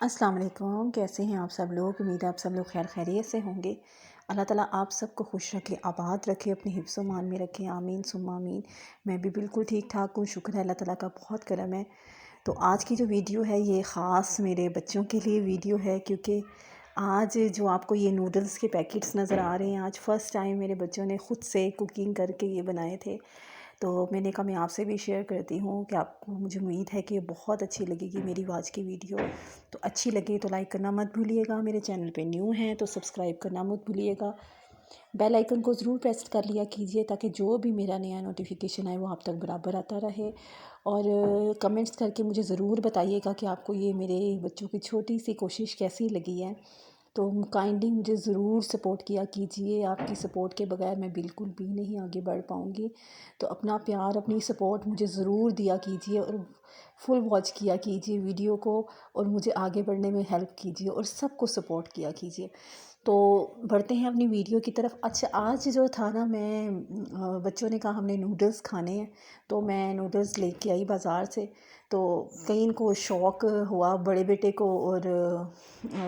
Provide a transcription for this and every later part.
السلام علیکم، کیسے ہیں آپ سب لوگ؟ امید ہے آپ سب لوگ خیر خیریت سے ہوں گے۔ اللہ تعالیٰ آپ سب کو خوش رکھے، آباد رکھے، اپنے حفظ و امان میں رکھے، آمین ثم آمین۔ میں بھی بالکل ٹھیک ٹھاک ہوں، شکر ہے اللہ تعالیٰ کا، بہت کرم ہے۔ تو آج کی جو ویڈیو ہے یہ خاص میرے بچوں کے لیے ویڈیو ہے، کیونکہ آج جو آپ کو یہ نوڈلز کے پیکٹس نظر آ رہے ہیں، آج فرسٹ ٹائم میرے بچوں نے خود سے کوکنگ کر کے یہ بنائے تھے۔ تو میں نے کہا میں آپ سے بھی شیئر کرتی ہوں کہ آپ کو، مجھے امید ہے کہ بہت اچھی لگے گی میری آج کی ویڈیو۔ تو اچھی لگے تو لائک کرنا مت بھولیے گا، میرے چینل پہ نیو ہیں تو سبسکرائب کرنا مت بھولیے گا، بیل آئیکن کو ضرور پریس کر لیا کیجئے تاکہ جو بھی میرا نیا نوٹیفیکیشن آئے وہ آپ تک برابر آتا رہے۔ اور کمنٹس کر کے مجھے ضرور بتائیے گا کہ آپ کو یہ میرے بچوں کی چھوٹی سی کوشش کیسی لگی ہے۔ تو کائنڈلی مجھے ضرور سپورٹ کیا کیجئے، آپ کی سپورٹ کے بغیر میں بالکل بھی نہیں آگے بڑھ پاؤں گی۔ تو اپنا پیار، اپنی سپورٹ مجھے ضرور دیا کیجئے اور فل واچ کیا کیجئے ویڈیو کو، اور مجھے آگے بڑھنے میں ہیلپ کیجئے اور سب کو سپورٹ کیا کیجئے۔ تو بڑھتے ہیں اپنی ویڈیو کی طرف۔ اچھا، آج جو تھا نا، میں بچوں نے کہا ہم نے نوڈلز کھانے ہیں، تو میں نوڈلز لے کے آئی بازار سے۔ تو کئی ان کو شوق ہوا، بڑے بیٹے کو اور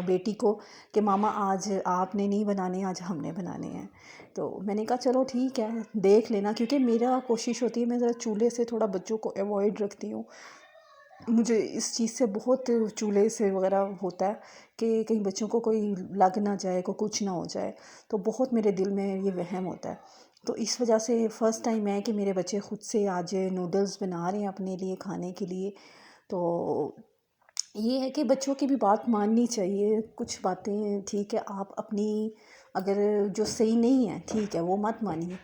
بیٹی کو، کہ ماما آج آپ نے نہیں بنانے، آج ہم نے بنانے ہیں۔ تو میں نے کہا چلو ٹھیک ہے، دیکھ لینا، کیونکہ میرا کوشش ہوتی ہے میں ذرا چولہے سے تھوڑا بچوں کو ایوائڈ رکھتی ہوں۔ مجھے اس چیز سے بہت، چولہے سے وغیرہ ہوتا ہے کہ کہیں بچوں کو کوئی لگ نہ جائے، کو کچھ نہ ہو جائے، تو بہت میرے دل میں یہ وہم ہوتا ہے۔ تو اس وجہ سے فرسٹ ٹائم ہے کہ میرے بچے خود سے آج نوڈلز بنا رہے ہیں اپنے لیے کھانے کے لیے۔ تو یہ ہے کہ بچوں کی بھی بات ماننی چاہیے، کچھ باتیں ٹھیک ہے آپ اپنی، اگر جو صحیح نہیں ہے ٹھیک ہے وہ مت مانیے،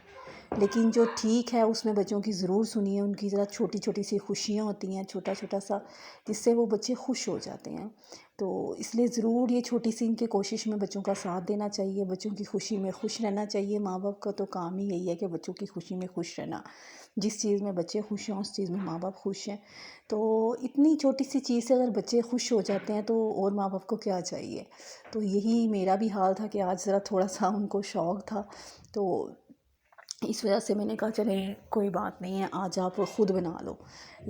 لیکن جو ٹھیک ہے اس میں بچوں کی ضرور سنیے۔ ان کی ذرا چھوٹی چھوٹی سی خوشیاں ہوتی ہیں، چھوٹا چھوٹا سا، جس سے وہ بچے خوش ہو جاتے ہیں۔ تو اس لیے ضرور یہ چھوٹی سی ان کی کوشش میں بچوں کا ساتھ دینا چاہیے، بچوں کی خوشی میں خوش رہنا چاہیے۔ ماں باپ کا تو کام ہی یہی ہے کہ بچوں کی خوشی میں خوش رہنا، جس چیز میں بچے خوش ہیں اس چیز میں ماں باپ خوش ہیں۔ تو اتنی چھوٹی سی چیز سے اگر بچے خوش ہو جاتے ہیں تو اور ماں باپ کو کیا چاہیے۔ تو یہی میرا بھی حال تھا کہ آج ذرا تھوڑا سا ان کو شوق تھا، تو اس وجہ سے میں نے کہا چلیں کوئی بات نہیں ہے، آج آپ خود بنا لو۔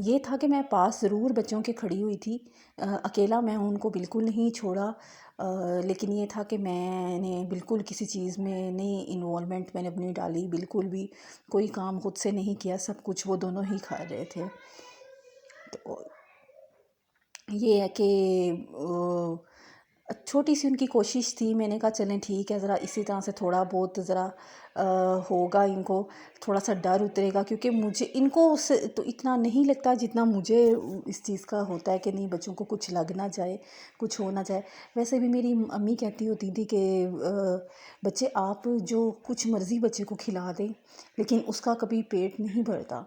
یہ تھا کہ میں پاس ضرور بچوں کے کھڑی ہوئی تھی، اکیلا میں ان کو بالکل نہیں چھوڑا، لیکن یہ تھا کہ میں نے بالکل کسی چیز میں نہیں انوالومنٹ میں نے اپنی ڈالی، بالکل بھی کوئی کام خود سے نہیں کیا، سب کچھ وہ دونوں ہی کھا رہے تھے۔ تو یہ ہے کہ چھوٹی سی ان کی کوشش تھی، میں نے کہا چلیں ٹھیک ہے، ذرا اسی طرح سے تھوڑا بہت ذرا ہوگا، ان کو تھوڑا سا ڈر اترے گا، کیونکہ مجھے ان کو تو اتنا نہیں لگتا جتنا مجھے اس چیز کا ہوتا ہے کہ نہیں بچوں کو کچھ لگ نہ جائے، کچھ ہو نہ جائے۔ ویسے بھی میری امی کہتی ہوتی تھی کہ بچے آپ جو کچھ مرضی بچے کو کھلا دیں لیکن اس کا کبھی پیٹ نہیں بھرتا۔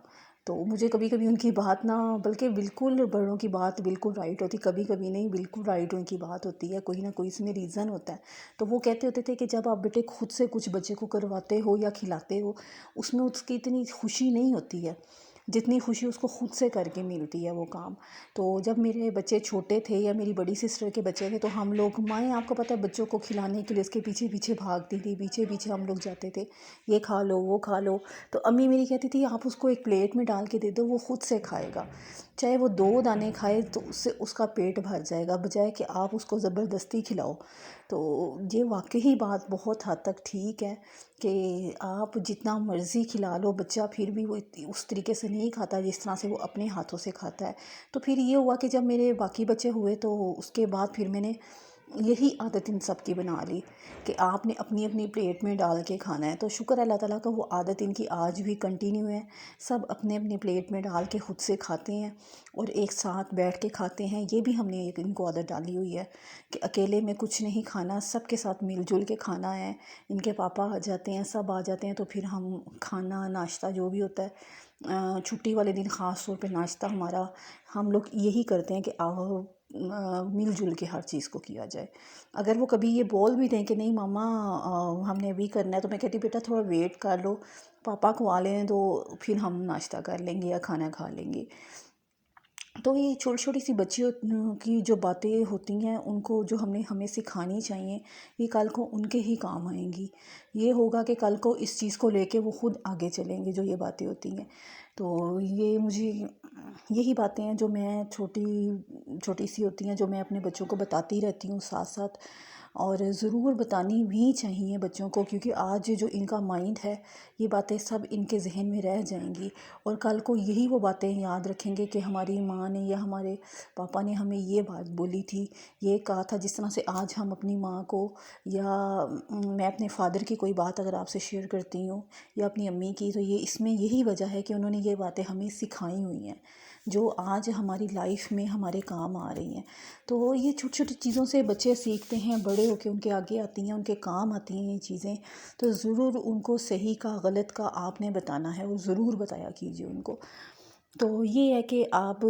تو مجھے کبھی کبھی ان کی بات نہ، بلکہ بالکل بڑوں کی بات بالکل رائٹ ہوتی، کبھی کبھی نہیں بالکل رائٹ ان کی بات ہوتی ہے، کوئی نہ کوئی اس میں ریزن ہوتا ہے۔ تو وہ کہتے ہوتے تھے کہ جب آپ بیٹے خود سے کچھ بچے کو کرواتے ہو یا کھلاتے ہو، اس میں اس کی اتنی خوشی نہیں ہوتی ہے جتنی خوشی اس کو خود سے کر کے ملتی ہے وہ کام۔ تو جب میرے بچے چھوٹے تھے یا میری بڑی سسٹر کے بچے تھے تو ہم لوگ مائیں، آپ کو پتہ ہے بچوں کو کھلانے کے لیے اس کے پیچھے پیچھے بھاگتی تھی، پیچھے پیچھے ہم لوگ جاتے تھے، یہ کھا لو وہ کھا لو۔ تو امی میری کہتی تھی آپ اس کو ایک پلیٹ میں ڈال کے دے دو، وہ خود سے کھائے گا، چاہے وہ 2 دانے کھائے تو اس سے اس کا پیٹ بھر جائے گا، بجائے کہ آپ اس کو زبردستی کھلاؤ۔ تو یہ واقعی بات بہت حد تک ٹھیک ہے کہ آپ جتنا مرضی کھلا لو، بچہ پھر بھی وہ اس طریقے سے نہیں کھاتا جس طرح سے وہ اپنے ہاتھوں سے کھاتا ہے۔ تو پھر یہ ہوا کہ جب میرے باقی بچے ہوئے تو اس کے بعد پھر میں نے یہی عادت ان سب کی بنا لی کہ آپ نے اپنی اپنی پلیٹ میں ڈال کے کھانا ہے۔ تو شکر اللہ تعالیٰ کا وہ عادت ان کی آج بھی کنٹینیو ہے، سب اپنے اپنے پلیٹ میں ڈال کے خود سے کھاتے ہیں اور ایک ساتھ بیٹھ کے کھاتے ہیں۔ یہ بھی ہم نے ان کو عادت ڈالی ہوئی ہے کہ اکیلے میں کچھ نہیں کھانا، سب کے ساتھ مل جل کے کھانا ہے۔ ان کے پاپا آ جاتے ہیں، سب آ جاتے ہیں تو پھر ہم کھانا ناشتہ جو بھی ہوتا ہے، چھٹی والے دن خاص طور پہ ناشتہ ہمارا، ہم لوگ یہی کرتے ہیں کہ مل جل کے ہر چیز کو کیا جائے۔ اگر وہ کبھی یہ بول بھی دیں کہ نہیں ماما ہم نے ابھی کرنا ہے، تو میں کہتی بیٹا تھوڑا ویٹ کر لو، پاپا کو آ لیں تو پھر ہم ناشتہ کر لیں گے یا کھانا کھا لیں گے۔ تو یہ چھوٹی چھوٹی سی بچیوں کی جو باتیں ہوتی ہیں ان کو جو ہمیں سکھانی چاہیے، یہ کل کو ان کے ہی کام آئیں گی۔ یہ ہوگا کہ کل کو اس چیز کو لے کے وہ خود آگے چلیں گے جو یہ باتیں ہوتی ہیں۔ تو یہ مجھے یہی باتیں ہیں جو میں چھوٹی سی ہوتی ہیں جو میں اپنے بچوں کو بتاتی رہتی ہوں ساتھ ساتھ، اور ضرور بتانی بھی چاہیے بچوں کو، کیونکہ آج جو ان کا مائنڈ ہے یہ باتیں سب ان کے ذہن میں رہ جائیں گی، اور کل کو یہی وہ باتیں یاد رکھیں گے کہ ہماری ماں نے یا ہمارے پاپا نے ہمیں یہ بات بولی تھی، یہ کہا تھا۔ جس طرح سے آج ہم اپنی ماں کو یا میں اپنے فادر کی کوئی بات اگر آپ سے شیئر کرتی ہوں یا اپنی امی کی، تو یہ اس میں یہی وجہ ہے کہ انہوں نے یہ باتیں ہمیں سکھائی ہوئی ہیں جو آج ہماری لائف میں ہمارے کام آ رہی ہیں۔ تو یہ چھوٹی چھوٹی چیزوں سے بچے سیکھتے ہیں، بڑے ہو کے ان کے آگے آتی ہیں، ان کے کام آتی ہیں یہ چیزیں۔ تو ضرور ان کو صحیح کا غلط کا آپ نے بتانا ہے، اور ضرور بتایا کیجیے ان کو۔ تو یہ ہے کہ آپ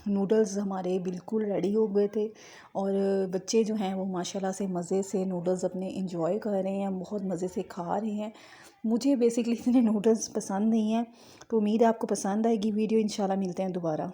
نوڈلز ہمارے بالکل ریڈی ہو گئے تھے، اور بچے جو ہیں وہ ماشاءاللہ سے مزے سے نوڈلز اپنے انجوائے کر رہے ہیں، بہت مزے سے کھا رہے ہیں۔ مجھے بیسکلی اتنے نوڈلز پسند نہیں ہیں، تو امید ہے آپ کو پسند آئے گی ویڈیو۔ انشاءاللہ ملتے ہیں دوبارہ۔